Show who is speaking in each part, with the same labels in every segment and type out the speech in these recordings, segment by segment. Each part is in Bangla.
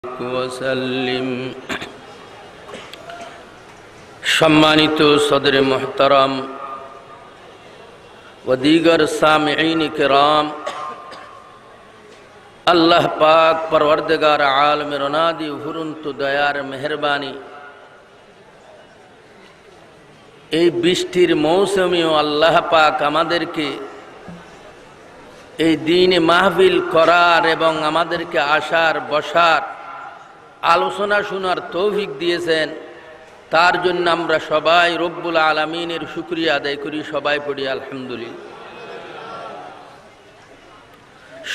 Speaker 1: ওয়াসাল্লিম। সম্মানিত সদরে মুহতারাম ও দিগর সামিঈন কিরাম, আল্লাহ পাক পরওয়ারদিগার আলমের অনাদি ফুরন্ত দয়ার মেহরবানি, এই বৃষ্টির মৌসুমেও আল্লাহ পাক আমাদেরকে এই দিনে মাহফিল করার এবং আমাদেরকে আসার বসার আলোচনা শোনার তৌফিক দিয়েছেন। তার জন্য আমরা সবাই রব্বুল আলামিনের শুকরিয়া আদায় করি, সবাই পড়ি আলহামদুলিল্লাহ।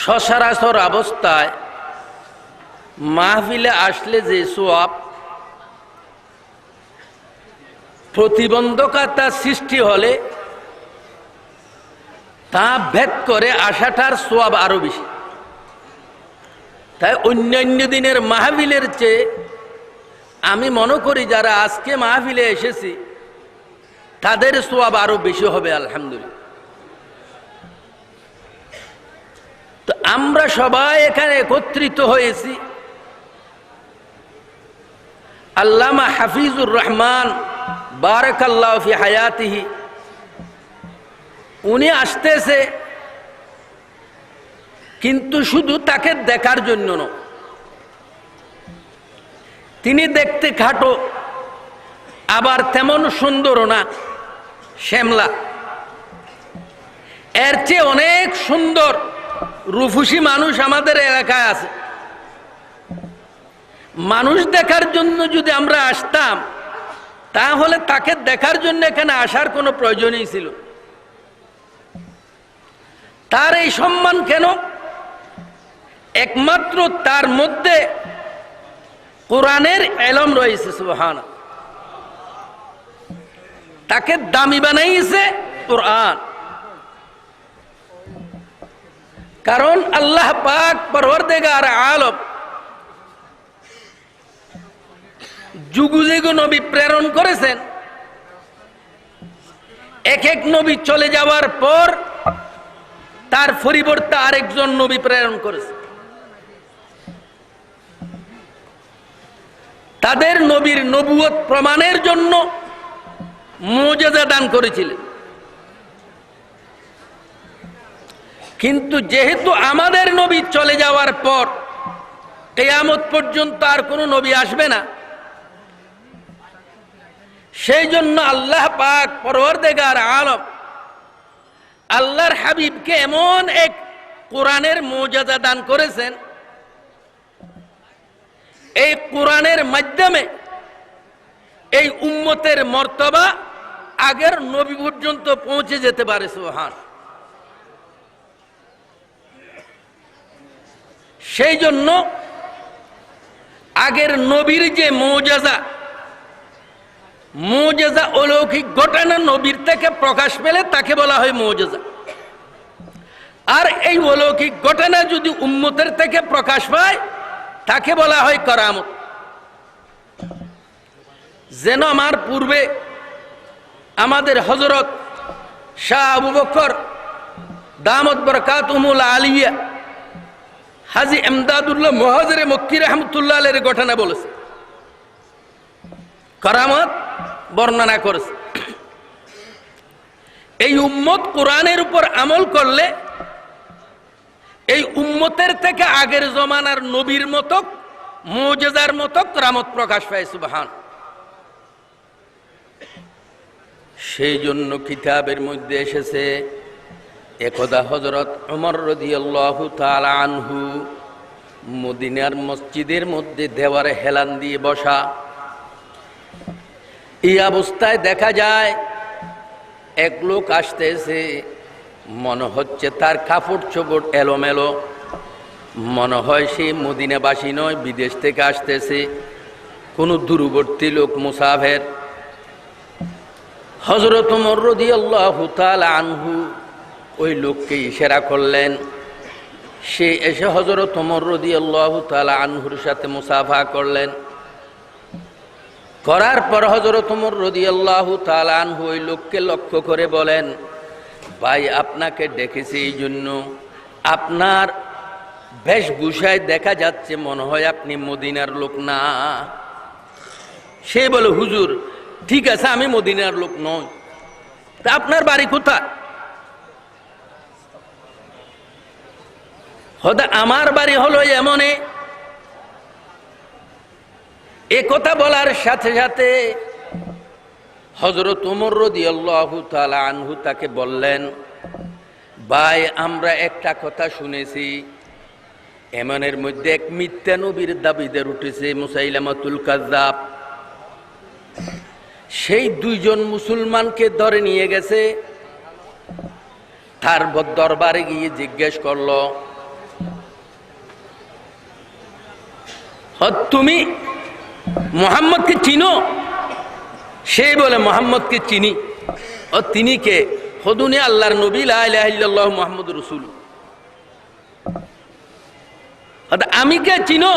Speaker 1: সচরাচর অবস্থায় মাহফিলে আসলে যে সওয়াব, প্রতিবন্ধকতা সৃষ্টি হলে তা ভেদ করে আসাটার সওয়াব আরো বেশি। তাই অন্যান্য দিনের মাহফিলের চেয়ে আমি মনে করি যারা আজকে মাহফিলে এসেছি তাদের সওয়াব আরো বেশি হবে আলহামদুলিল্লাহ। তো আমরা সবাই এখানে একত্রিত হয়েছি আল্লামা হাফিজুর রহমান বারাকাল্লাহু ফি হায়াতিহি, উনি আসতেছে কিন্তু শুধু তাকে দেখার জন্য নয়। তিনি দেখতে খাটো, আবার তেমন সুন্দরও না, শ্যামলা। এর চেয়ে অনেক সুন্দর রূপসী মানুষ আমাদের এলাকায় আছে। মানুষ দেখার জন্য যদি আমরা আসতাম তাহলে তাকে দেখার জন্য এখানে আসার কোনো প্রয়োজনই ছিল। তার এই সম্মান কেন? একমাত্র তার মধ্যে কোরআনের ইলম রয়েছে। সুবহানাল্লাহ। তাকে দামি বানাইছে কোরআন। কারণ আল্লাহ পাক পরওয়ারদিগার আলম যুগ যুগ নবী প্রেরণ করেছেন। এক এক নবী চলে যাওয়ার পর তার পরিবর্তে আরেকজন নবী প্রেরণ করেছে। তাদের নবীর নবুয়ত প্রমাণের জন্য মুজিজা দান করেছিলেন। কিন্তু যেহেতু আমাদের নবী চলে যাওয়ার পর কিয়ামত পর্যন্ত আর কোনো নবী আসবে না, সেই জন্য আল্লাহ পাক পরওয়ারদিগার আলম আল্লাহর হাবিবকে এমন এক কোরআনের মুজিজা দান করেছেন, এই কোরআনের মাধ্যমে এই উম্মতের মর্তবা আগের নবী পর্যন্ত পৌঁছে যেতে পারে। সুবহানাল্লাহ। সেই জন্য আগের নবীর যে মুজিজা অলৌকিক ঘটনা নবীর থেকে প্রকাশ পেলে তাকে বলা হয় মুজিজা। আর এই অলৌকিক ঘটনা যদি উম্মতের থেকে প্রকাশ পায় তাকে বলা হয় কারামত। যেন আমার পূর্বে আমাদের হযরত শাহ আবু বকর দামত বরকাতুহুল আলিয়া হাজী ইমদাদুল্লাহ মুহাজিরে মক্কি রাহমাতুল্লাহ আলাইহির ঘটনা বলেছে, কারামত বর্ণনা করেছে। এই উম্মত কোরআনের উপর আমল করলে এই উম্মতের থেকে আগের জমানার নবীর মতো মুজিজার মতো কারামত প্রকাশ পায়। সুবহানাল্লাহ। সেই জন্য কিতাবের মধ্যে এসেছে একদা হযরত ওমর রাদিয়াল্লাহু তাআলা আনহু মদিনার মসজিদের মধ্যে দেওয়ারে হেলান দিয়ে বসা। এই অবস্থায় দেখা যায় এক লোক আসতেছে, মনে হচ্ছে তার কাপড় চোপড় এলোমেলো, মনে হয় সে মদিনাবাসী নয়, বিদেশ থেকে আসতেছে, কোন দূরবর্তী লোক, মুসাফির। হযরত ওমর রাদিয়াল্লাহু তাআলা আনহু ওই লোককে ইশারা করলেন। সে এসে হযরত ওমর রাদিয়াল্লাহু তাআলা আনহুর সাথে মুসাফা করলেন। করার পর হযরত ওমর রাদিয়াল্লাহু তাআলা আনহু ওই লোককে লক্ষ্য করে বলেন, ভাই আপনাকে ডেকেছি এই জন্য, আপনার বেশভূষায় দেখা যাচ্ছে মনে হয় আপনি মদিনার লোক না। সে বলে, হুজুর ঠিক আছে আমি মদিনার লোক নই, তা আপনার বাড়ি কোথায়? হয়তো আমার বাড়ি হলো এমনে। এ কথা বলার সাথে সাথে হযরত ওমর রাদিয়াল্লাহু তাআলা আনহু তাকে বললেন, ভাই আমরা একটা কথা শুনেছি, এমনের মধ্যে এক মিথ্যা নবীর দাবিদার উঠেছে, মুসাইলামাতুল কাযযাব। সেই দুইজন মুসলমানকে ধরে নিয়ে গেছে, তার দরবারে গিয়ে জিজ্ঞেস করলো, তুমি মুহাম্মদকে চিনো? সেই বলে, মুহাম্মদকে চিনি। ও তিনি কে? হদুনি আল্লাহর নবী, লা ইলাহা ইল্লাল্লাহু মুহাম্মাদুর রাসূল। আমি কে চিনো?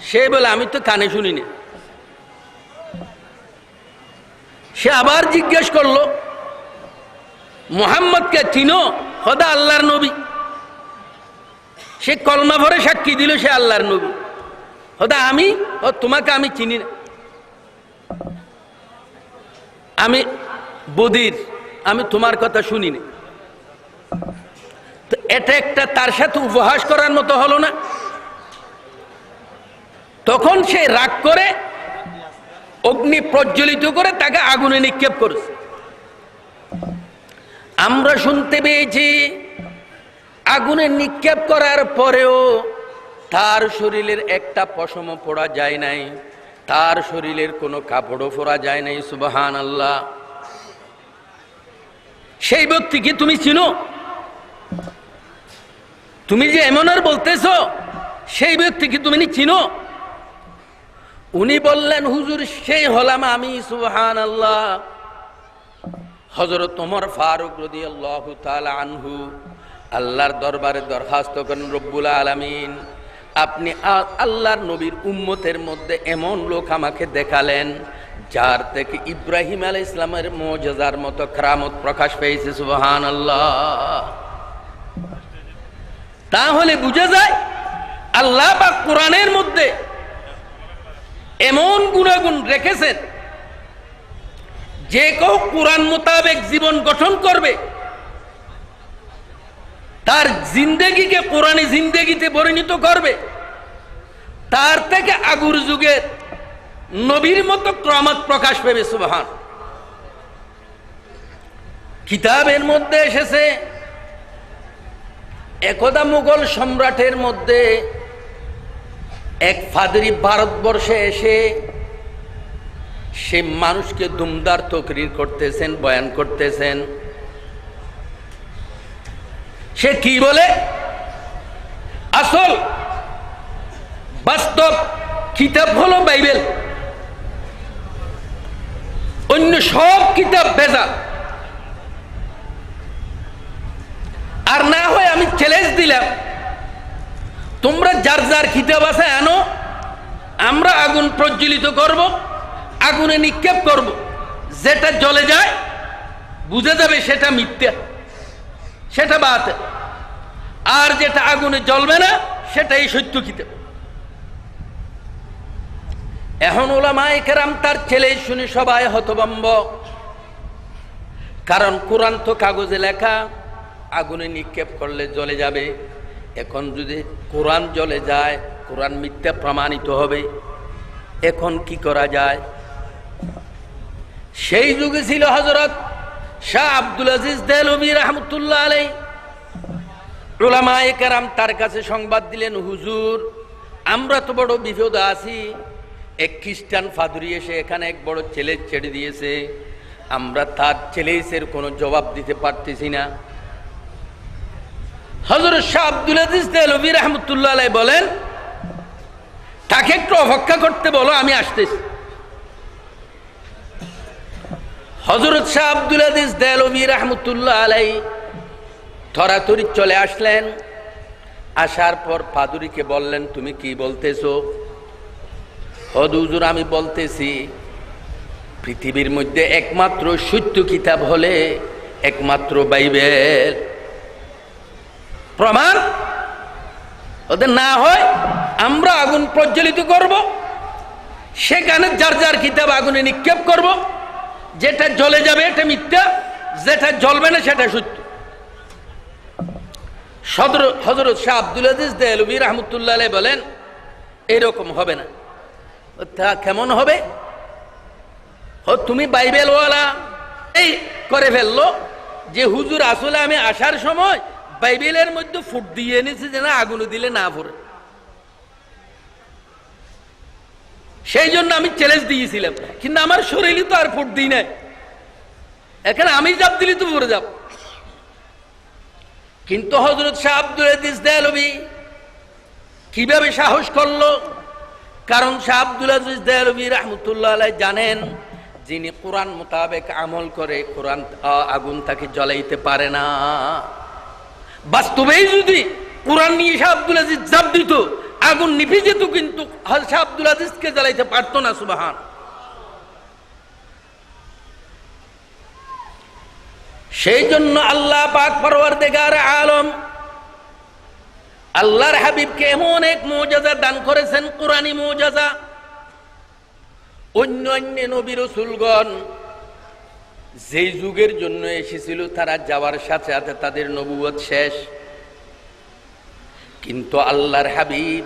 Speaker 1: সে বলে, আমি তো কানে শুনিনি। সে আবার জিজ্ঞেস করলো, মুহাম্মদকে চিনো? খোদা আল্লাহর নবী। সে কলমা ভরে সাক্ষী দিল সে আল্লাহর নবী। খোদা আমি, ও তোমাকে আমি চিনি না, আমি বদির, আমি তোমার কথা শুনিনি। তো এটা একটা তার সাথে উপহাস করার মতো হলো না? তখন সে রাগ করে অগ্নি প্রজ্বলিত করে তাকে আগুনে নিক্ষেপ করেছে। আমরা শুনতে পেয়েছি আগুনে নিক্ষেপ করার পরেও তার শরীরের একটা পশমও পড়া যায় নাই, তার শরীরের কোনো কাপড়ও পরা যায় নাই। সুবহানাল্লাহ। সেই ব্যক্তিকে তুমি চিনো? তুমি যে এমন আর বলতেছো, সেই ব্যক্তিকে তুমি চিনো? উনি বললেন, হুজুর সেই হলাম আমি। সুবহানাল্লাহ। হযরত ওমর ফারুক রাদিয়াল্লাহু তাআলা আনহু আল্লাহর দরবারে দরখাস্ত করেন, রব্বুল আলামিন আপনি আল্লাহর নবীর উম্মতের মধ্যে এমন লোক আমাকে দেখালেন যার থেকে ইব্রাহিম আলাইহিস সালামের মুজিজার মতো কেরামত প্রকাশ পেয়েছে। সুবহানাল্লাহ। তাহলে বুঝা যায় আল্লাহ পাক কোরআনের মধ্যে এমন গুণাগুণ রেখেছেন, যে কেউ কোরআন মোতাবেক জীবন গঠন করবে তার জিন্দেগিকে কোরআনী জিন্দেগিতে পরিণত করবে, তার থেকে আগুর যুগের নবীর মতো কেরামত প্রকাশ পাবে। সুবহান। কিতাবের মধ্যে এসেছে একদা মুঘল সম্রাটের মধ্যে এক ফাদরি ভারতবর্ষে এসে সে মানুষকে দুমদার তকরির করতেছেন, বয়ান করতেছেন। সে কি বলে? আসল বাস্তব কিতাব হলো বাইবেল, অন্য সব কিতাব ভেজাল। আর না হয় আমি চ্যালেঞ্জ দিলাম, তোমরা যার যার কিতাব আছে আনো, আমরা আগুন প্রজ্বলিত করব, আগুনে নিক্ষেপ করব, যেটা জ্বলে যায় বুঝে যাবে সেটা মিথ্যা, সেটা বাতিল, আর যেটা আগুনে জ্বলবে না সেটাই সত্য কিতাব। এখন উলামায়ে কেরাম তার ছেলে শুনে সবাই হতভম্ব, কারণ কোরআন তো কাগজে লেখা, আগুনে নিক্ষেপ করলে জ্বলে যাবে। এখন যদি কোরআন জ্বলে যায়, কোরআন মিথ্যা প্রমাণিত হবে, এখন কি করা যায়? সেই যুগে ছিল হযরত শাহ আব্দুল আজিজ দেহলভী রাহমাতুল্লাহ আলাইহি। উলামায়ে কেরাম তার কাছে সংবাদ দিলেন, হুজুর আমরা তো বড় বিপদে আছি, এক খ্রিস্টান ফাদরি এসে এখানে এক বড় চ্যালেঞ্জ ছেড়ে দিয়েছে, আমরা তার চ্যালেঞ্জের কোনো জবাব দিতে পারতেছি না। হযরত শাহ আব্দুল আজিজ দেহলভী রাহমাতুল্লাহ আলাইহি বলেন, তাকে একটু অপেক্ষা করতে বলো, আমি আসতেছি। হযরত শাহ আব্দুল আজিজ দেহলভী রাহমাতুল্লাহ আলাইহি তরাতরি চলে আসলেন। আসার পর পাদুরিকে বললেন, তুমি কি বলতেছো? হুজুর আমি বলতেছি পৃথিবীর মধ্যে একমাত্র সত্য কিতাব হলে একমাত্র বাইবেল। প্রমাণ? ওদের না হয় আমরা আগুন প্রজ্বলিত করব, সেখানে যার যার কিতাব আগুনে নিক্ষেপ করব, যেটা জ্বলে যাবে এটা মিথ্যা, যেটা জ্বলবে না সেটা সত্য। হযরত শাহ আব্দুল আজিজ দেহলভী রাহমাতুল্লাহ আলাইহি বলেন এরকম হবে না। তা কেমন হবে? তুমি বাইবেলওয়ালা এই করে ফেললো যে হুজুর আসলে আমি আসার সময় বাইবেলের মধ্যে ফুট দিয়ে এনেছি যে না আগুনে দিলে না পড়ে, সেই জন্য আমি চ্যালেঞ্জ দিয়েছিলাম, কিন্তু আমার শরীরে তো আর ফুট দিই নাই, এখানে আমি জাপ দিলি তো পড়ে যাব। কিন্তু হযরত শাহ আব্দুল আজিজ দেহলভী কিভাবে সাহস করলো? কারণ শাহ আব্দুল আজিজ দেহলভী রাহমাতুল্লাহ আলাইহি জানেন, যিনি কোরআন মোতাবেক আমল করে কোরআন আগুন তাকে জ্বলাইতে পারে না। বাস্তবেই যদি কোরআন নিয়ে শাহ আব্দুল আজিজ জাপ দিত আগুন নিভে যেত, কিন্তু শাহ আব্দুল আজিজকে জ্বালাইতে পারতো না। সুবহান। সেই জন্য আল্লাহ পাক পরওয়ারদিগার আলম আল্লাহর হাবিবকে এমন এক মুজিজা দান করেছেন, কোরআনী মুজিজা। অন্য অন্য নবী রাসূলগণ যেই যুগের জন্য এসেছিল তারা যাওয়ার সাথে সাথে তাদের নবুয়ত শেষ, কিন্তু আল্লাহর হাবিব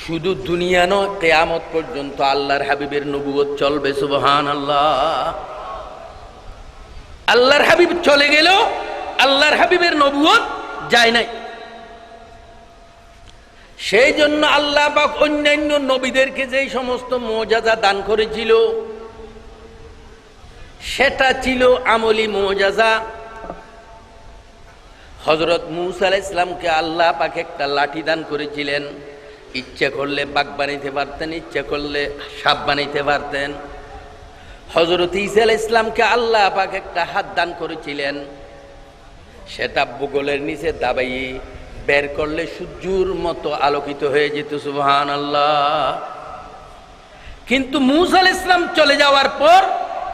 Speaker 1: শুধু দুনিয়া নয় কিয়ামত পর্যন্ত আল্লাহর হাবিবের নবুয়ত চলবে। সুবহানাল্লাহ। আল্লাহর হাবিব চলে গেল, আল্লাহর হাবিবের নবুয়ত যায় নাই। সেই জন্য আল্লাহ পাক অন্যান্য নবীদেরকে যেই সমস্ত মুজিজা দান করেছিল সেটা ছিল আমলি মুজিজা। হযরত মূসা আলাইহিস সালামকে আল্লাহ পাক একটা লাঠি দান করেছিলেন, ইচ্ছা করলে বাঘ বানাইতে পারতেন, ইচ্ছা করলে সাপ বানাইতে পারতেন। হযরত ঈসা আলাইহিস সালামকে আল্লাহ পাক একটা হাত দান করেছিলেন, সেটা বুগলের নিচে দাবাইয়ে বের করলে সূর্যের মতো আলোকিত হয়ে যেত। সুবহানাল্লাহ। কিন্তু মূসা আলাইহিস সালাম চলে যাওয়ার পর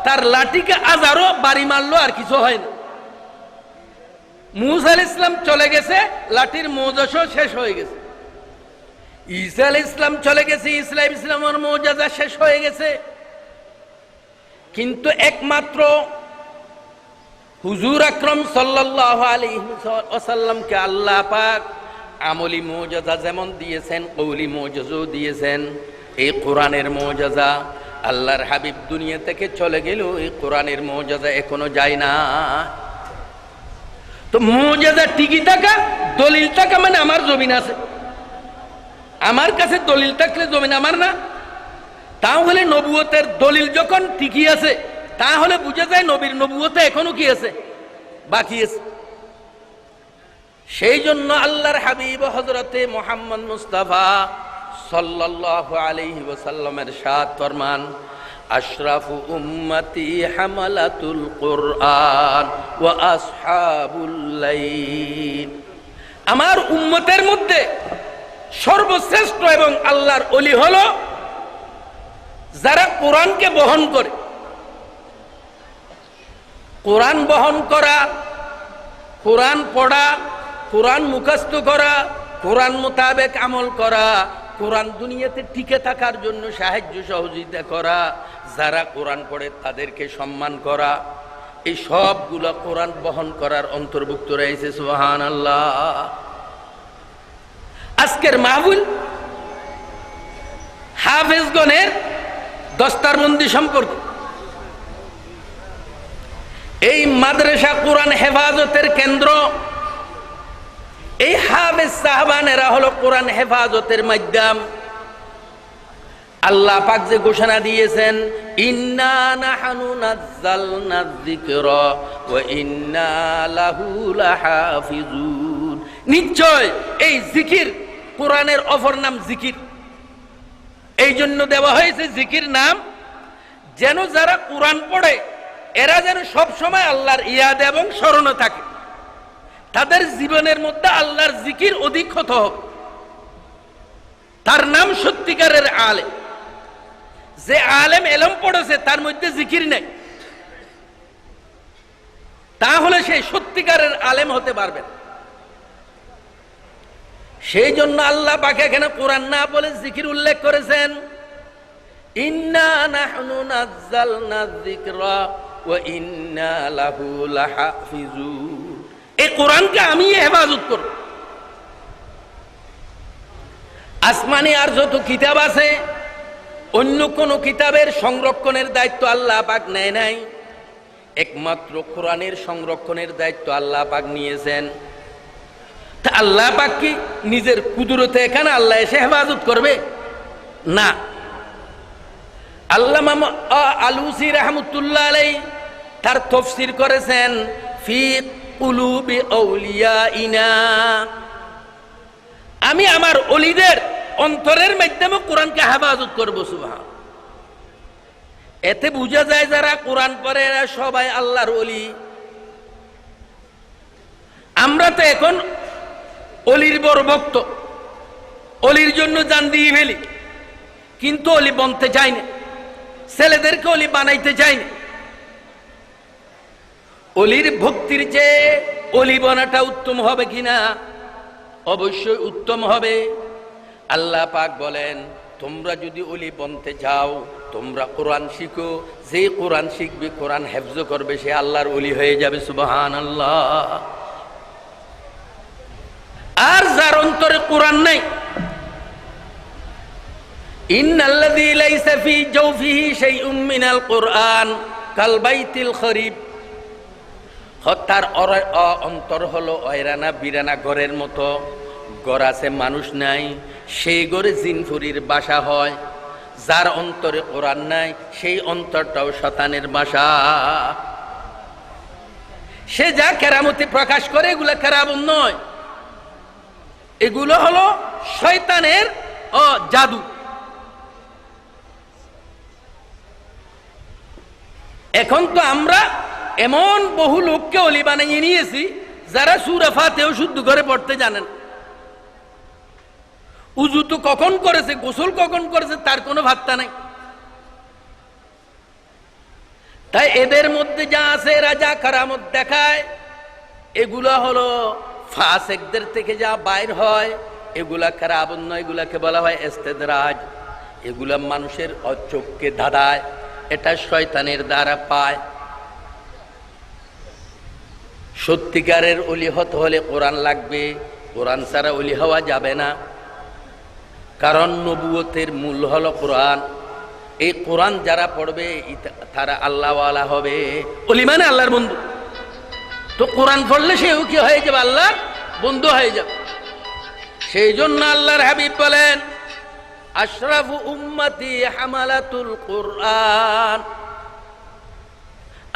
Speaker 1: তার লাঠিকে আজারও বাড়ি মারলো, আর কিছু হয় না। মূসা আলাইহিস সালাম চলে গেছে, লাঠির মুজিজা শেষ হয়ে গেছে। ঈসা আলাইহিস সালাম চলে গেছে, ঈসা আলাইহিস সালামের মুজিজা শেষ হয়ে গেছে। কিন্তু একমাত্র হুজুর আকরাম সাল্লাল্লাহু আলাইহি ওয়াসাল্লামকে আল্লাহ পাক আমলি মুজিজা যেমন দিয়েছেন, কওলি মুজিজাও দিয়েছেন। এই কোরআনের মুজিজা, আল্লাহর হাবিব দুনিয়া থেকে চলে গেল, এই কোরআনের মুজিজা এখনো যায় না। তো মুজিজা টিকি থাকা, দলিল থাকা মানে আমার জমিন আছে, আমার কাছে দলিল থাকলে জমিন আমার না। তাহলে নবুয়তের দলিল যখন টিকি আছে তাহলে বুঝা যায় নবীর নবুয়তে এখনো কি আছে, বাকি আছে। সেই জন্য আল্লাহর হাবিব হযরতে মুহাম্মদ মুস্তাফা সাল্লাল্লাহু আলাইহি ওয়াসাল্লামের সাত ফরমান, আশরাফু উম্মতি হামালাতুল কুরআন ওয়া আসহাবুল লাইল। আমার উম্মতের মধ্যে সর্বশ্রেষ্ঠ এবং আল্লাহর ওলি হলো যারা কোরআনকে বহন করে। কোরআন বহন করা, কোরআন পড়া, কোরআন মুখস্থ করা, কোরআন মোতাবেক আমল করা, কোরআন দুনিয়াতে টিকে থাকার জন্য সাহায্য সহযোগিতা করা, যারা কোরআন পড়ে তাদেরকে সম্মান করা, এই সবগুলো কোরআন বহন করার অন্তর্ভুক্ত রয়েছে। সুবহানাল্লাহ। আজকের মাহফিল হাফেজগণের দস্তারবন্দি সম্পর্কে। এই মাদ্রাসা কোরআন হেফাজতের কেন্দ্র। এই হাফেজ সাহাবানেরা হলো কোরআন হেফাজতের মাধ্যম। আল্লাহ পাক যে ঘোষণা দিয়েছেন, ইন্না নাহনু নাযালনা যিকরা ওয়া ইন্না লাহু লাহাফিজুন। নিশ্চয় এই জিকির, কোরআনের অপর নাম জিকির। এই জন্য দেওয়া হয়েছে জিকির নাম, যেন যারা কোরআন পড়ে এরা যেন সব সময় আল্লাহর ইয়াদ এবং স্মরণে থাকে, তাদের জীবনের মধ্যে আল্লাহর জিকির অধিক হতে হবে। তার নাম সত্যিকারের আলেম। যে আলেম এলম পড়েছে তার মধ্যে জিকির নেই, তাহলে সে সত্যিকারের আলেম হতে পারবে না। সেই জন্য আল্লাহ পাক এখানে কোরআন না বলে জিকির উল্লেখ করেছেন, ইন্না নাহনু নাযালনা যিকরা ওয়া ইন্না লাহু লাহাফিজুন। এই কোরআনকে আমি হেফাজত করব। আসমানি আর যত কিতাব আছে অন্য কোন কিতাবের সংরক্ষণের দায়িত্ব আল্লাহ পাক নেয় নাই, একমাত্র কোরআনের সংরক্ষণের দায়িত্ব আল্লাহ পাক নিয়েছেন। তা আল্লাহ পাক কি নিজের কুদরতে এখানে আল্লাহ এসে হেফাজত করবে? না। আল্লামা আলুসি রাহমাতুল্লাহ আলাইহি তার তাফসীর করেছেন ফি কুলুবি আউলিয়াইনা, আমি আমার ওলিদের অন্তরের মাধ্যমে কোরআনকে হেফাজত করব। সুবহান। এতে বোঝা যায় যারা কোরআন পড়ে এরা সবাই আল্লাহর ওলি। আমরা তো এখন অলির বড় ভক্ত, অলির জন্য জান দিয়ে ফেলি, কিন্তু অলি বনতে চাই না, ছেলেদেরকে অলি বানাইতে চাই না। অলির ভক্তির চেয়ে অলি বনাটা উত্তম হবে কিনা? অবশ্যই উত্তম হবে। আল্লাহ পাক বলেন, তোমরা যদি অলি বনতে যাও তোমরা কোরআন শিখো, যে কোরআন শিখবে কোরআন হেফজ করবে সে আল্লাহর অলি হয়ে যাবে। সুবহানাল্লাহ। আর যার অন্তরে কোরআন নাই, ইন্নাল্লাযী লাইসা ফী জাওফিহি শাইউম মিনাল কোরআন কাল বাইতিল খরিব, তার অন্তর হলো অয়রানা বিরানা ঘরের মতো। ঘর আছে মানুষ নাই, সেই ঘরে জিনফুরির বাসা হয়। যার অন্তরে কোরআন নাই সেই অন্তরটাও শয়তানের বাসা। সে যা কেরামতি প্রকাশ করে এগুলো কেরামত নয়, এগুলো হলো শয়তানের জাদু। এখন তো আমরা এমন বহু লোককে অলি বানিয়ে নিয়েছি যারা সূরা ফাতিহাও শুদ্ধ করে পড়তে জানেন। উযু তো কখন করেছে, গোসল কখন করেছে তার কোনো ভাত্তা নাই। তাই এদের মধ্যে যা আছে এরা যা কারামত দেখায় এগুলা হলো ফাসিকদের থেকে যা বাইর হয়, এগুলা কারামত নয়, এগুলাকে বলা হয় ইস্তেদরাজ। এগুলা মানুষের চোখকে ধাঁধায়, এটা শয়তানের দ্বারা পায়। সত্যিকারের অলি হতে হলে কোরআন লাগবে, কোরআন ছাড়া অলি হওয়া যাবে না। কারণ নবুয়তের মূল হলো কোরআন। এই কোরআন যারা পড়বে তারা আল্লাহওয়ালা হবে। অলি মানে আল্লাহর বন্ধু। তো কোরআন পড়লে সেও কি হয়ে যাবে? আল্লাহর বন্ধু হয়ে যাবে। সেই জন্য আল্লাহর হাবিব বলেন, আশরাফু উম্মতি হামালাতুল কোরআন,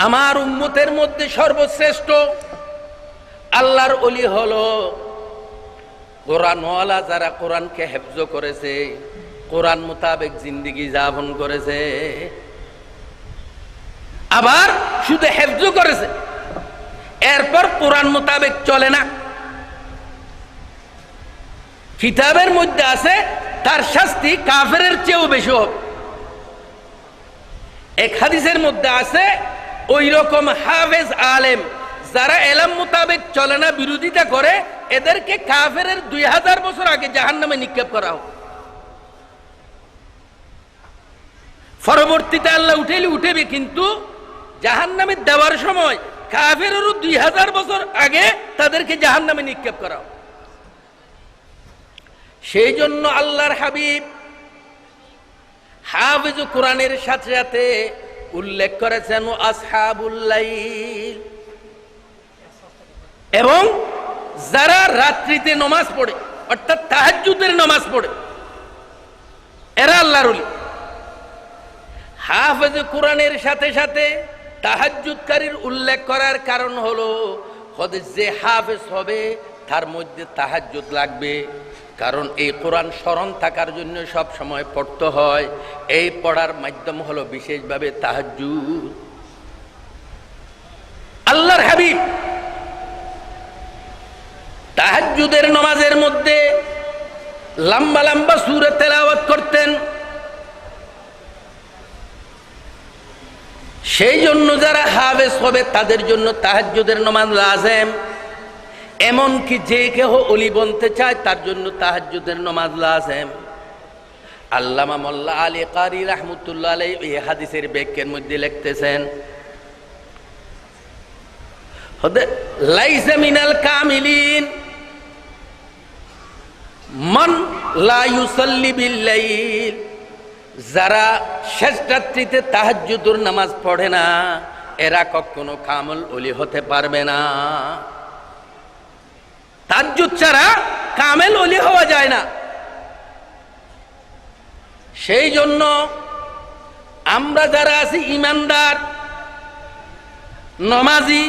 Speaker 1: আমার উম্মতের মধ্যে সর্বশ্রেষ্ঠ আল্লাহর ওলি হলো কোরআনওয়ালা, যারা কোরআনকে হেফজ করেছে, কোরআন মোতাবেক জিন্দেগি যাপন করেছে। আবার শুধু হেফজ করেছে, এরপর কোরআন মোতাবেক চলে না। কিতাবের মধ্যে আছে তার শাস্তি কাফেরের চেয়েও বেশি হবে। এক হাদিসের মধ্যে আছে ওই রকম হাফেজ আলেম যারা এলম মোতাবেক চলে না, বিরোধিতা করে, এদেরকে কাফেরের 2000 বছর আগে জাহান্নামে নিক্ষেপ করা হোক। পরবর্তীতে আল্লাহ উঠেবে, কিন্তু জাহান্নামে দেওয়ার সময় কাফেরেরও 2000 বছর আগে তাদেরকে জাহান্নামে নিক্ষেপ করা হোক। সেই জন্য আল্লাহর হাবিব হাফেজ কোরআনের সাথে সাথে উল্লেখ করেছেন আসহাবুল লাইল, এবং যারা রাত্রিতে নামাজ পড়ে অর্থাৎ তাহাজ্জুদের নামাজ পড়ে এরা আল্লাহর ওলি। হাফেজ কোরআনের সাথে সাথে তাহাজ্জুদকারীর উল্লেখ করার কারণ হলো যে হাফেজ হবে তার মধ্যে তাহাজ্জুদ লাগবে। কারণ এই কোরআন স্মরণ থাকার জন্য সব সময় পড়তে হয়। এই পড়ার মাধ্যম হলো বিশেষভাবে তাহাজ্জুদ। আল্লাহর হাবিব তাহাজ্জুদের নামাজের মধ্যে লম্বা লম্বা সূরা তেলাওয়াত করতেন। সেই জন্য যারা হাফেজ হবে তাদের জন্য তাহাজ্জুদের নামাজ লাজেম। এমনকি যে কেহ অলি বনতে চায় তার জন্য তাহাজ্জুদের নামাজ লাজেম। আল্লামা মোল্লা আলী কারি রাহমাতুল্লাহ আলাইহি এই হাদিসের ব্যাখ্যার মধ্যে লিখতেছেন, লাইসা মিনাল কামিলিন মান লা ইউসাল্লি বিল লাইল, যারা শেষ রাত্রিতে তাহাজ্জুদের নামাজ পড়ে না এরা কখনো কামল ওলি হতে পারবে না। তাহাজ্জুদ ছাড়া কামেল ওলি হওয়া যায় না। সেই জন্য আমরা যারা আছি ইমানদার নমাজি,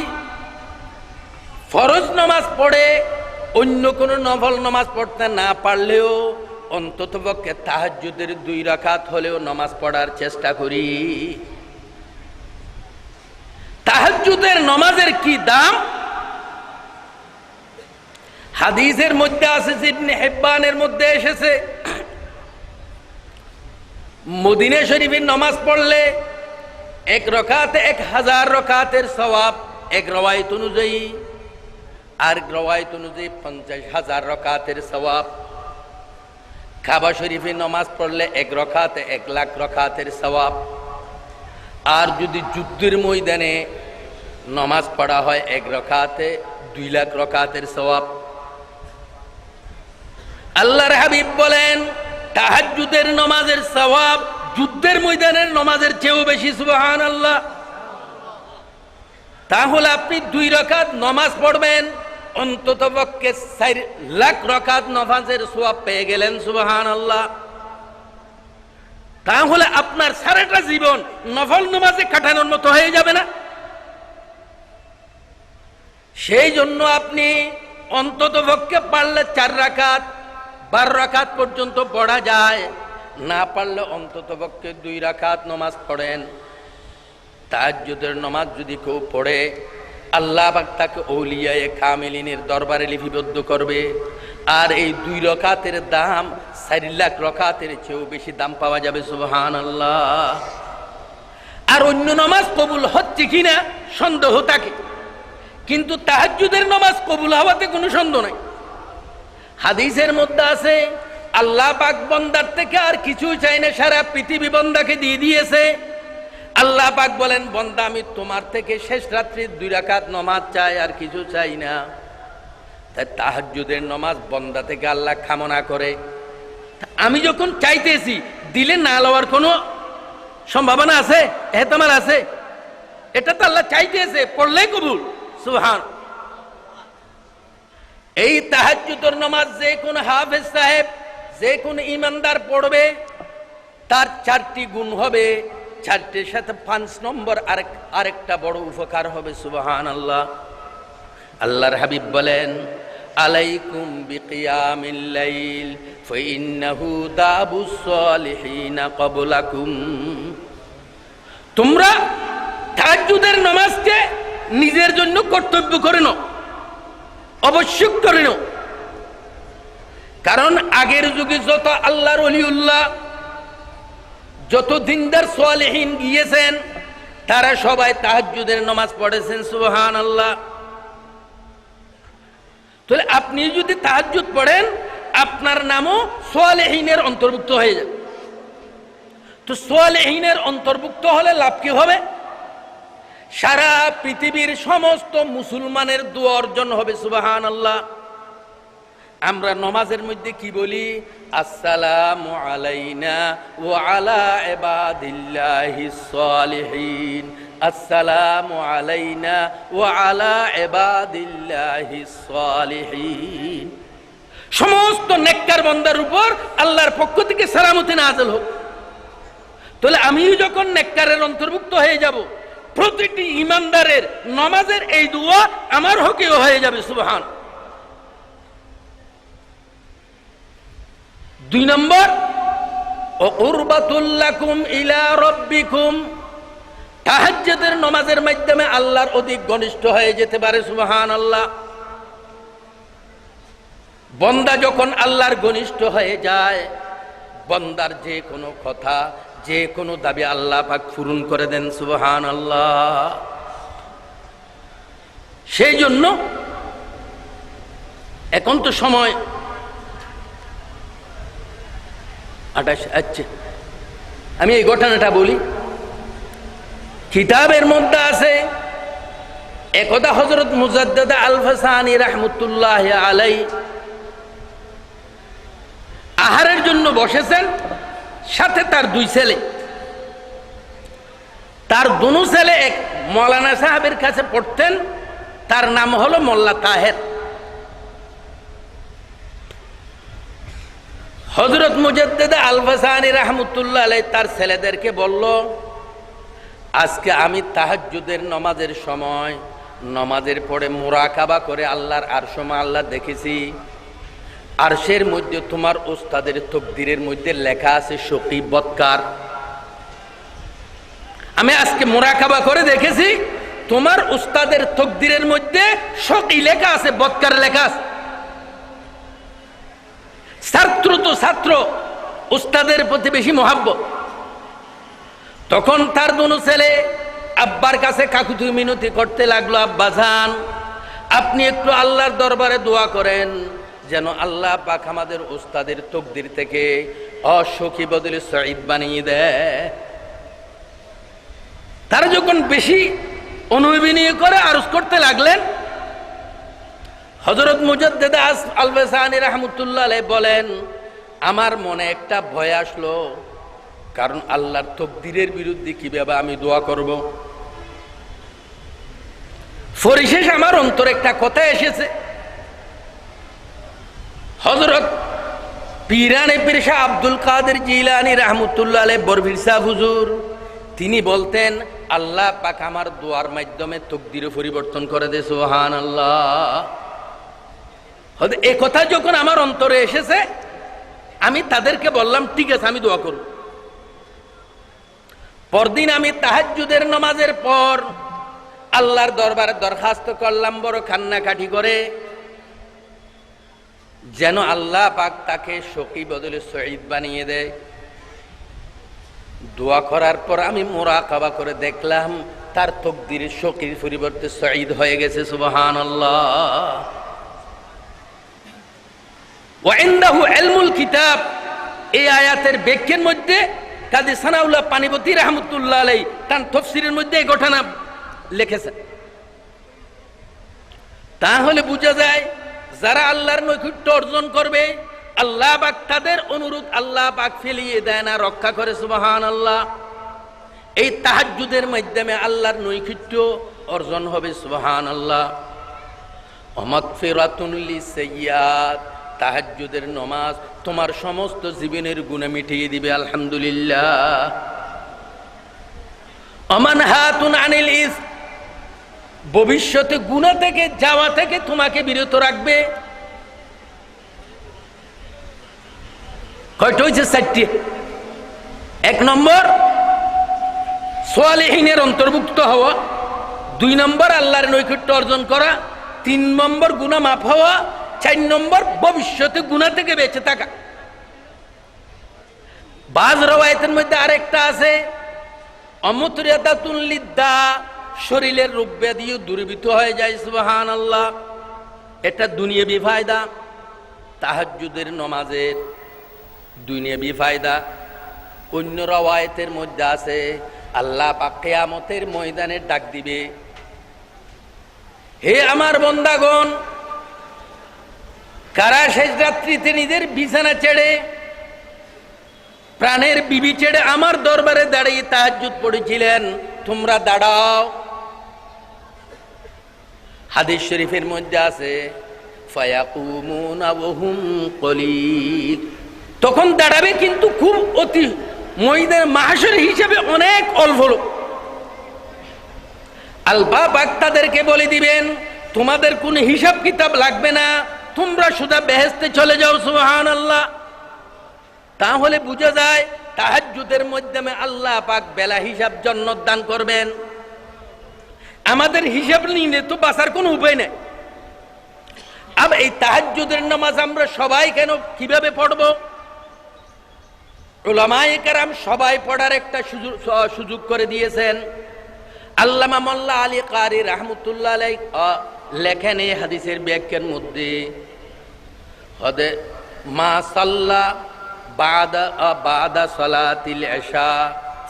Speaker 1: ফরজ নামাজ পড়ে অন্য কোনো নফল নামাজ পড়তে না পারলেও অন্ততপক্ষে তাহাজ্জুদের 2 রাকাত হলেও নামাজ পড়ার চেষ্টা করি। তাহাজ্জুদের নামাজের কি দাম হাদিসের মধ্যে আছে, ইবনে হিব্বানের মধ্যে এসেছে, মদিনা শরীফের নামাজ পড়লে 1 রাকাতে 1000 রাকাতের সওয়াব এক রওয়ায়াত অনুযায়ী, আর রওয়ায়াত অনুযায়ী 50,000 রাকাতের সওয়াব। কাবা শরীফে নামাজ পড়লে 1 রাকাতে 1 লাখ রাকাতের সওয়াব। আর যদি যুদ্ধের ময়দানে নামাজ পড়া হয় 1 রাকাতে 2 লাখ রাকাতের সওয়াব। আল্লাহর হাবিব বলেন তাহাজ্জুদের নামাজের সওয়াব যুদ্ধের ময়দানের নামাজের চেয়েও বেশি। সুবহানাল্লাহ। তাহলে আপনি 2 রাকাত নামাজ পড়বেন, অন্ততপক্ষে 4 লাখ রাকাত নামাজের সওয়াব পেয়ে গেলেন। সুবহানাল্লাহ। তাহলে আপনার সারাটা জীবন নফল নামাজে কাটানোর মতো হয়ে যাবে না? সেই জন্য আপনি অন্ততপক্ষে পারলে 4 রাকাত 12 রাকাত পর্যন্ত পড়া যায়, না পারলে অন্ততপক্ষে 2 রাকাত নামাজ পড়েন। তাহাজ্জুদের নামাজ যদি কেউ পড়ে আল্লাহ পাক তাকে আউলিয়ায়ে কামিলিনের দরবারে লিপিবদ্ধ করবে, আর এই 2 রাকাতের দাম 4 লাখ রাকাতের চেয়েও বেশি দাম পাওয়া যাবে। সুবহানাল্লাহ। আর অন্য নামাজ কবুল হচ্ছে কিনা সন্দেহ থাকে, কিন্তু তাহাজ্জুদের নামাজ কবুল হওয়াতে কোনো সন্দেহ নাই। হাদিসের মধ্যে আছে আল্লাহ পাক বান্দার থেকে আর কিছুই চাই না, সারা পৃথিবী বান্দাকে দিয়ে দিয়েছে। আল্লাহ পাক বলেন, বান্দা আমি তোমার থেকে শেষ রাত্রির 2 রাকাত নামাজ চাই, আর কিছু চাই না। তাই তাহাজ্জুদের নামাজ বান্দা থেকে আল্লাহ কামনা করে। আমি যখন চাইতেছি দিলে না লওয়ার কোনো সম্ভাবনা আছে, এহতেমাল আছে? এটা তো আল্লাহ চাইতেছে, পড়লেই কবুল। সুবহান। এই তাহাজ্জুদের নামাজ যে কোন হাফেজ সাহেব, যে কোন ইমানদার পড়বে তার 4টি গুণ হবে, 4টির সাথে 5 নম্বর আরেকটা বড় উপকার হবে। সুবহানাল্লাহ। আল্লাহর হাবিব বলেন, আলাইকুম বিকিয়ামিল লাইল ফাইন্নাহু দাবুস সালিহিনা ক্বাবলাকুম। তোমরা তাহাজ্জুদের নামাজকে নিজের জন্য কর্তব্য করে নাও, আবশ্যক করে নাও। কারণ আগের যুগে যত আল্লাহর ওলিউল্লাহ, যত দিনদার সালেহীন গিয়েছেন তারা সবাই তাহাজ্জুদের নামাজ পড়েছেন। সুবহানাল্লাহ। তাহলে আপনি যদি তাহাজ্জুদ পড়েন আপনার নামও সালেহীনের অন্তর্ভুক্ত হয়ে যাবে। তো সালেহীনের অন্তর্ভুক্ত হলে লাভ কি হবে? সারা পৃথিবীর সমস্ত মুসলমানের দোয়া অর্জন হবে। সুবহানাল্লাহ। আমরা নামাজের মধ্যে কি বলি? আসসালামু আলাইনা ওয়া আলা ইবাদিল্লাহিস সালিহিন, আসসালামু আলাইনা ওয়া আলা ইবাদিল্লাহিস সালিহিন। সমস্ত নেককার বান্দার উপর আল্লাহর পক্ষ থেকে সালামতি নাযিল হোক। তাহলে আমিও যখন নেককারের অন্তর্ভুক্ত হয়ে যাব, প্রতিটি ইমানদারের নামাজের এই দোয়া আমার হকেও হয়ে যাবে। সুবহান। 2 নম্বর, কুরবাতুল লাকুম ইলা রাব্বিকুম। তাহাজ্জুদের নামাজের মাধ্যমে আল্লাহর অধিক ঘনিষ্ঠ হয়ে যেতে পারে। সুবহানাল্লাহ। বান্দা যখন আল্লাহর ঘনিষ্ঠ হয়ে যায়, বান্দার যে কোনো কথা, যে কোনো দাবি আল্লাহ পাক পূরণ করে দেন। সুবহানাল্লাহ। সেই জন্য এখন তো সময় 28। আচ্ছা, আমি এই ঘটনাটা বলি। কিতাবের মধ্যে আছে, একদা হযরত মুজাদ্দিদ আল-ফাসানি রাহমাতুল্লাহ আলাইহি আহারের জন্য বসেছেন, সাথে তার দুই ছেলে। তার দুনো ছেলে এক মৌলানা সাহেবের কাছে পড়তেন, তার নাম হলো মোল্লা তাহের। হযরত মুজাদ্দিদ আল-ফাসানি রাহমাতুল্লাহ আলাইহি তার ছেলেদেরকে বলল, আজকে আমি তাহাজ্জুদের নামাজের সময় নামাজের পরে মুরাকাবা করে আল্লাহর আরশে আল্লাহ দেখেছি, আরশের মধ্যে তোমার উস্তাদের তাকদীরের মধ্যে লেখা আছে শকী বদকার। আমি আজকে মুরাকাবা করে দেখেছি তোমার উস্তাদের তাকদীরের মধ্যে শকী লেখা আছে, বদকার লেখা আছে। ছাত্র তো ছাত্র, উস্তাদের প্রতি বেশি মহাব্বত। তখন তার দুনো ছেলে আব্বার কাছে কাকুতি মিনতি করতে লাগলো, আব্বা জান, আপনি একটু আল্লাহর দরবারে দোয়া করেন যেন আল্লাহ পাক আমাদের উস্তাদের তাকদীর থেকে অশকী বদলে সঈদ বানিয়ে দেয়। তারা যখন বেশি অনুবিনয় করে আরজ করতে লাগলেন, হযরত মুজাদ্দিদ আল-ফাসানি রাহমাতুল্লাহ আলাইহি বলেন, আমার মনে একটা ভয় আসলো, কারণ আল্লাহর তাকদীরের বিরুদ্ধে কিভাবে আমি দোয়া করব। পরিশেষ আমার অন্তরে একটা কথা এসেছে। হযরত পীরানে পীর শাহ আব্দুল কাদের জিলানী রাহমাতুল্লাহ আলাইহি বরফির সাহেব হুজুর, তিনি বলতেন, আল্লাহ পাক আমার দোয়ার মাধ্যমে তাকদীর পরিবর্তন করে দেয়। সুবহানাল্লাহ। এই কথা যখন আমার অন্তরে এসেছে, আমি তাদেরকে বললাম, ঠিক আছে, আমি দোয়া করব। পরদিন আমি তাহাজ্জুদের নামাজের পর আল্লাহর দরবারে দরখাস্ত করলাম বড় কান্নাকাটি করে, যেন আল্লাহ পাক তাকে শকী বদলে সঈদ বানিয়ে দেয়। দোয়া করার পর আমি মুরাকাবা করে দেখলাম তার তাকদীর শকীর পরিবর্তে সঈদ হয়ে গেছে। সুবহানাল্লাহ। ওয়া ইনদাহু ইলমুল কিতাব, এই আয়াতের ব্যাখ্যার মধ্যে কাজী সানাউল্লাহ পানিপতি রাহমাতুল্লাহ আলাইহি তার তাফসীরের মধ্যে এই ঘটনা লিখেছেন। তাহলে বোঝা যায়, যারা আল্লাহর নৈকট্য অর্জন করবে, আল্লাহ পাক তাদের অনুরোধ আল্লাহ পাক ফেলিয়ে দেয় না, রক্ষা করে। সুবহানাল্লাহ। এই তাহাজ্জুদের মাধ্যমে আল্লাহর নৈকট্য অর্জন হবে। সুবহানাল্লাহ। মাগফিরাতুন লিসাইয়্যাত, তাহাজ্জুদের নামাজ তোমার সমস্ত জীবনের গুনাহ মিটিয়ে দিবে। আলহামদুলিল্লাহ। আমানহাতুন আনিল ইস, ভবিষ্যতে গুনাহ থেকে যাওয়া থেকে তোমাকে বিরত রাখবে। কয়টা হয়েছে? 4টি। 1 নম্বর সালেহীনের অন্তর্ভুক্ত হওয়া, 2 নম্বর আল্লাহর নৈকট্য অর্জন করা, 3 নম্বর গুনাহ মাফ হওয়া, 4 নম্বর ভবিষ্যতে গুনাহ থেকে বেঁচে থাকা। বাজ রওয়ায়াতের মধ্যে আরেকটা আছে, অমুতরিয়াতাতুন লিদ্দা, শরীরের রোগ ব্যাধিও দূরীভূত হয়ে যায়। সুবহানাল্লাহ। এটা দুনিয়াবি ফায়দা, তাহাজ্জুদের নামাজের দুনিয়াবি ফায়দা। অন্য রওয়ায়াতের মধ্যে আছে, আল্লাহ পাক কিয়ামতের ময়দানে ডাক দিবে, হে আমার বান্দাগণ, কারা শেষ রাত্রিতে নিজের বিছানা ছেড়ে, প্রাণের বিবি ছেড়ে আমার দরবারে দাঁড়িয়ে তাহাজ্জুদ পড়েছিলেন, তোমরা দাঁড়াও। হাদিস শরীফের মধ্যে আছে, ফায়াকুমুনা ওয়া হুম কলিল, তখন দাঁড়াবে কিন্তু খুব অতি ময়দান মাহশর হিসেবে অনেক অল্প লোক। আল্লাহ পাক তাদেরকে বলে দিবেন, তোমাদের কোনো হিসাব কিতাব লাগবে না, তোমরা শুধু বেহেশতে চলে যাও। সুবহানাল্লাহ। তাহলে বোঝা যায় তাহাজ্জুদের মাধ্যমে আল্লাহ পাক বেলা হিসাব জান্নাত দান করবেন। আমাদের হিসাব নিয়ে তো বাঁচার কোনো উপায় নেই। अब এই তাহাজ্জুদের নামাজ আমরা সবাই কেন কিভাবে পড়ব? উলামায়ে কেরাম সবাই পড়ার একটা সুযোগ করে দিয়েছেন। আল্লামা মোল্লা আলী কারি রাহমাতুল্লাহ আলাইহি লেখেন এই হাদিসের ব্যাখ্যার মধ্যে, হদে মা সাল্লা বাদা সালাতিল ইশা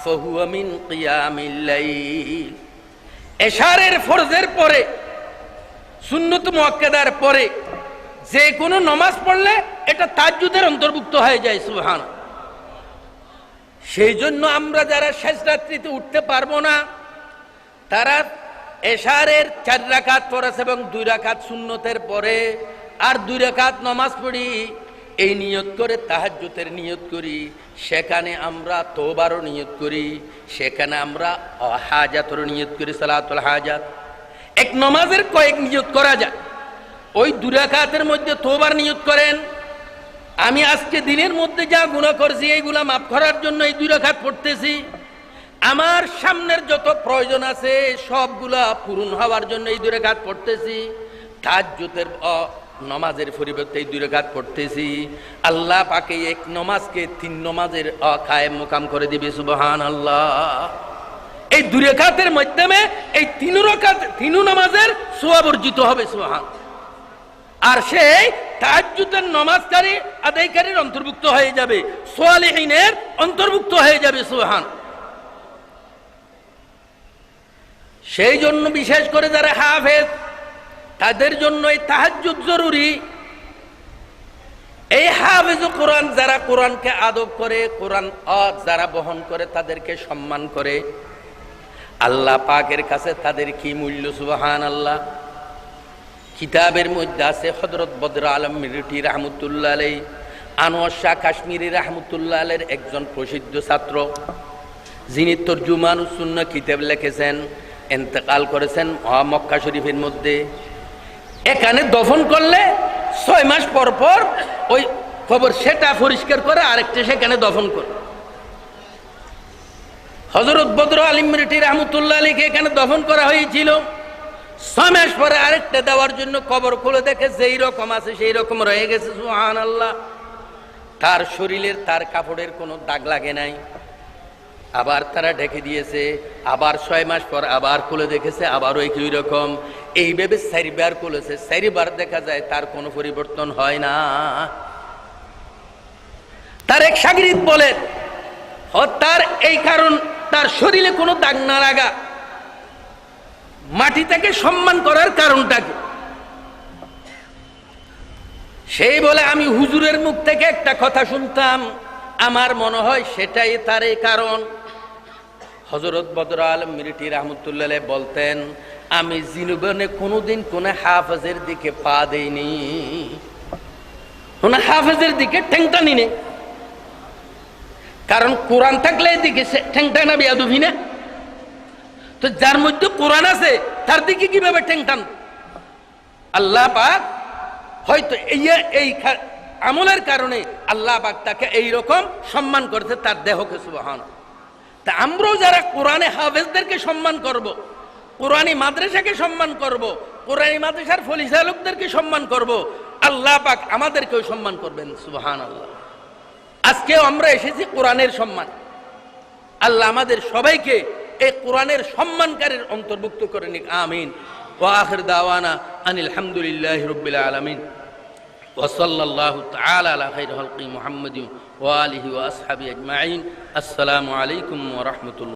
Speaker 1: ফাহুয়া মিন কিয়ামিল লাইল। এশারের ফরজের পরে, সুন্নত মুআক্কাদার পরে যে কোনো নামাজ পড়লে এটা তাহাজ্জুদের অন্তর্ভুক্ত হয়ে যায়। সুবহানাল্লাহ। সেই জন্য আমরা যারা শেষ রাত্রিতে উঠতে পারবো না, তারা এশারের 4 রাকাত ফরজ এবং 2 রাকাত সুন্নতের পরে আর 2 রাকাত নামাজ পড়ি, এই নিয়ত করে তাহাজ্জুদের নিয়ত করি, সেখানে আমরা তওবারও নিয়ত করি, সেখানে আমরা হাজাতের নিয়ত করি, সালাতুল হাজাত। এক নামাজের কয়েক নিয়ত করা যায়। ওই 2 রাকাতের মধ্যে তওবার নিয়ত করেন, আমি আজকে দিনের মধ্যে যা গুনাহ করছি এইগুলা মাফ করার জন্য এই 2 রাকাত পড়তেছি। আমার সামনের যত প্রয়োজন আছে সবগুলা পূরণ হওয়ার জন্য এই 2 রাকাত পড়তেছি। তাহাজ্জুদের নামাজের পরিবর্তে এই 2 রাকাত পড়তেছি। আল্লাহ পাকে এক নামাজকে 3 নামাজের কায়েম মুকাম করে দিবে। সুবহানাল্লাহ। এই 2 রাকাতের মাধ্যমে এই 3 রাকাত 3 নামাজের সওয়াব অর্জিত হবে। সুবহানাল্লাহ। আর সেই তাহাজ্জুদের নামাজকারী আদায়কারীর অন্তর্ভুক্ত হয়ে যাবে, সালিহিনের অন্তর্ভুক্ত হয়ে যাবে। সুবহানাল্লাহ। সেই জন্য বিশেষ করে যারা হাফেজ, তাদের জন্য এই তাহাজ্জুদ জরুরি। এই হাফেজ কোরআন যারা কোরআনকে আদব করে, কোরআন যারা বহন করে, তাদেরকে সম্মান করে, আল্লাহ পাকের কাছে তাদের কি মূল্য। সুবহানাল্লাহ। কিতাবের মধ্যে আছে হযরত বদর আলম মিরটি রাহমাতুল্লাহ আলাইহি, আনোয়ার শাহ কাশ্মীরি রাহমাতুল্লাহ আলাইহির একজন প্রসিদ্ধ ছাত্র, যিনি তরজুমানুস সুন্নাহ কিতাব লিখেছেন, ইন্তেকাল করেছেন মক্কা শরীফের মধ্যে। এখানে দফন করলে 6 মাস পর পর ওই খবর সেটা পরিষ্কার করে আরেকটা সেখানে দফন করে। হযরত বদর আলম মিরটি রাহমাতুল্লাহ আলাইহিকে এখানে দফন করা হয়েছিল। 6 মাস পরে আরেকটা দেওয়ার জন্য কবর খুলে দেখে যেই রকম আছে সেই রকম রয়ে গেছে। সুবহানাল্লাহ। তার শরীরের, তার কাপড়ের কোনো দাগ লাগে নাই। আবার তারা ঢেকে দিয়েছে, আবার 6 মাস পর আবার খুলে দেখেছে, আবারও একই রকম। এইভাবে 4 বার খুলেছে, 4 বার দেখা যায় তার কোনো পরিবর্তন হয় না। তার এক শাগিরিদ বলেন, তার এই কারণ তার শরীরে কোনো দাগ না লাগা, মাটি তাকে সম্মান করার কারণটা কি? সেই বলে, আমি হুজুরের মুখ থেকে একটা কথা শুনতাম, আমার মনে হয় সেটাই তার এই কারণ। হযরত বদর আলম মিরটি রাহমাতুল্লাহ আলাইহি বলতেন, আমি জীবনে কোনোদিন কোন হাফেজের দিকে পা দেইনি, কোন হাফেজের দিকে ঠেংটানি নেই। কারণ কোরআন থাকলে এদিকে ঠেংটানা বেয়াদবি না। তো যার মধ্যে কোরআন আছে তার দিকে কিভাবে ঠেংটান? আল্লাহ পাক হয়তো এই আমলের কারণে আল্লাহ পাক তাকে এইরকম সম্মান করতে, তার দেহকে। সুবহানাল্লাহ। তা আমরাও যারা কোরআনে হাফেজদেরকে সম্মান করব, কোরআনী মাদ্রাসাকে সম্মান করব, কোরআনী মাদ্রাসার পরিচালকদেরকে সম্মান করব, আল্লাহ পাক আমাদেরকেও সম্মান করবেন। সুবহানাল্লাহ। আজকেও আমরা এসেছি কোরআনের সম্মান। আল্লাহ আমাদের সবাইকে এই কোরআনের সম্মানকারীর অন্তর্ভুক্ত করে নিক। আমিন। ওয়া আখির দাওয়ানা আনিল হামদুলিল্লাহি রাব্বিল আলামিন ওয়া সাল্লাল্লাহু তাআলা আলা খাইরি খালকি মুহাম্মাদিন ওয়া আলিহি ওয়া আসহাবিহি আজমাইন। আসসালামু আলাইকুম ওয়া রাহমাতুল্লাহ।